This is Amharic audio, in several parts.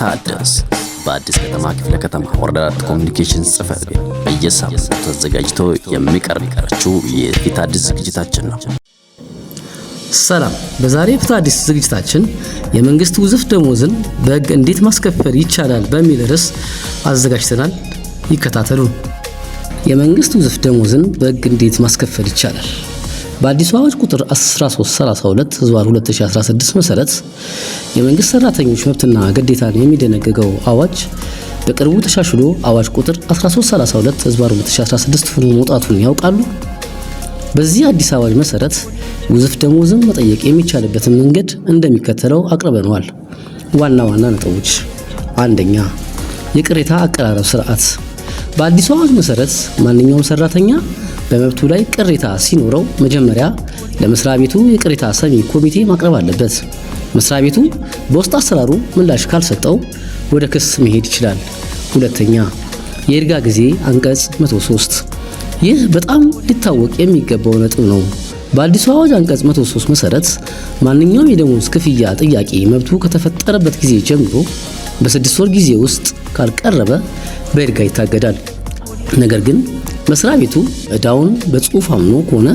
ይታደስ በአዲስ ከተማ ክፍለ ከተማ ወረዳ ኮሚኒኬሽን ጽሕፈት ቤት በየሳምንቱ ተዘጋጅቶ የሚቀርብላችሁ የፍትህ አዲስ ዝግጅታችን ነው። ሰላም፣ በዛሬ ፍትህ አዲስ ዝግጅታችን የመንግስት ውዝፍ ደሞዝን በሕግ እንዴት ማስከፈል ይቻላል በሚል ርዕስ አዘጋጅተናል። ይከታተሉ። የመንግስት ውዝፍ ደሞዝን በሕግ እንዴት ማስከፈል ይቻላል? በአዲስ አዋጅ ቁጥር 1332/2016 መሰረት የመንግስት ሰራተኞች መብትና ግዴታን የሚደነግገው አዋጅ በቅርቡ ተሻሽሎ አዋጅ ቁጥር 1332/2016 ሆኖ መውጣቱን ያውቃሉ? በዚህ አዲስ አዋጅ መሰረት ውዝፍ ደሞዝን መጠየቅ የሚቻልበትን መንገድ እንደሚከተለው አቅርበነዋል። ዋና ዋና ነጥቦች። አንደኛ፣ የቅሬታ አቀራረብ ስርዓት። በአዲስ አዋጅ መሰረት ማንኛውም ሰራተኛ በመብቱ ላይ ቅሬታ ሲኖረው መጀመሪያ ለመስሪያ ቤቱ የቅሬታ ሰሚ ኮሚቴ ማቅረብ አለበት። መስሪያ ቤቱ በውስጥ አሰራሩ ምላሽ ካልሰጠው ወደ ክስ መሄድ ይችላል። ሁለተኛ፣ የይርጋ ጊዜ አንቀጽ 103። ይህ በጣም ሊታወቅ የሚገባው ነጥብ ነው። በአዲሱ አዋጅ አንቀጽ 103 መሰረት ማንኛውም የደሞዝ ክፍያ ጥያቄ መብቱ ከተፈጠረበት ጊዜ ጀምሮ በ6 ወር ጊዜ ውስጥ ካልቀረበ በይርጋ ይታገዳል። ነገር ግን መስሪያ ቤቱ ዕዳውን በጽሑፍ አምኖ ከሆነ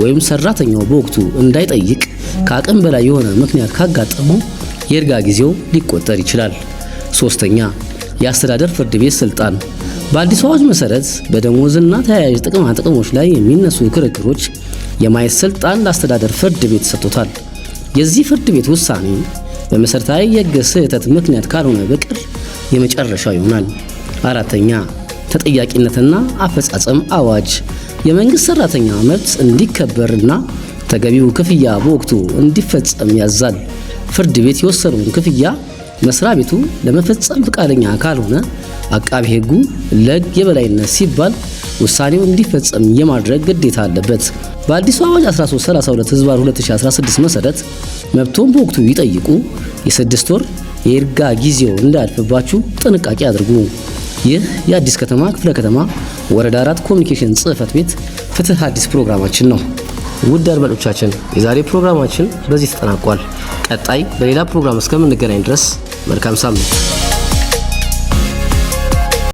ወይም ሰራተኛው በወቅቱ እንዳይጠይቅ ከአቅም በላይ የሆነ ምክንያት ካጋጠመው የይርጋ ጊዜው ሊቆጠር ይችላል። ሶስተኛ፣ የአስተዳደር ፍርድ ቤት ስልጣን። በአዲስ አዋጅ መሰረት በደሞዝና ተያያዥ ጥቅማ ጥቅሞች ላይ የሚነሱ ክርክሮች የማየት ስልጣን ለአስተዳደር ፍርድ ቤት ሰጥቶታል። የዚህ ፍርድ ቤት ውሳኔ በመሰረታዊ የሕግ ስህተት ምክንያት ካልሆነ በቀር የመጨረሻው ይሆናል። አራተኛ፣ ተጠያቂነትና አፈጻጸም አዋጅ። የመንግስት ሰራተኛ መብት እንዲከበርና ተገቢው ክፍያ በወቅቱ እንዲፈጸም ያዛል። ፍርድ ቤት የወሰነውን ክፍያ መስሪያ ቤቱ ለመፈጸም ፈቃደኛ ካልሆነ አቃቤ ሕጉ ለሕግ የበላይነት ሲባል ውሳኔው እንዲፈጸም የማድረግ ግዴታ አለበት። በአዲሱ አዋጅ 1332/2016 መሰረት መብቶን በወቅቱ ይጠይቁ። የ6 ወር የይርጋ ጊዜው እንዳያልፍባችሁ ጥንቃቄ አድርጉ። ይህ የአዲስ ከተማ ክፍለ ከተማ ወረዳ 4 ኮሚኒኬሽን ጽሕፈት ቤት ፍትህ አዲስ ፕሮግራማችን ነው። ውድ አድማጮቻችን፣ የዛሬ ፕሮግራማችን በዚህ ተጠናቋል። ቀጣይ በሌላ ፕሮግራም እስከምንገናኝ ድረስ መልካም ሳምንት።